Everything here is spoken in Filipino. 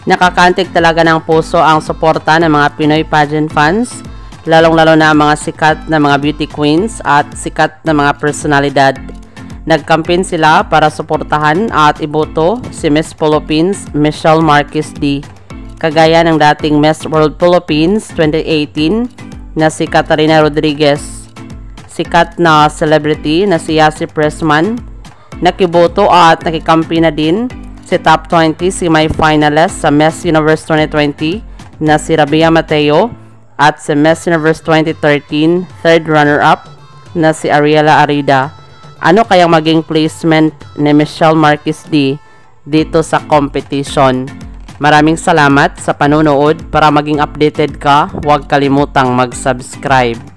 Nakakantig talaga ng puso ang suporta ng mga Pinoy pageant fans, lalong-lalo na ang mga sikat na mga beauty queens at sikat na mga personalidad. Nagkampin sila para suportahan at iboto si Miss Philippines Michelle Marquez D. Kagaya ng dating Miss World Philippines 2018 na si Catarina Rodriguez. Sikat na celebrity na si Yasi Pressman. Nakiboto at nakikampi na din si Top 20 semi-finalist sa Miss Universe 2020 na si Rabia Mateo at si Miss Universe 2013 third runner-up na si Ariela Arida. Ano kayang maging placement ni Michelle Marquez D dito sa competition? Maraming salamat sa panonood. Para maging updated ka, huwag kalimutang mag-subscribe.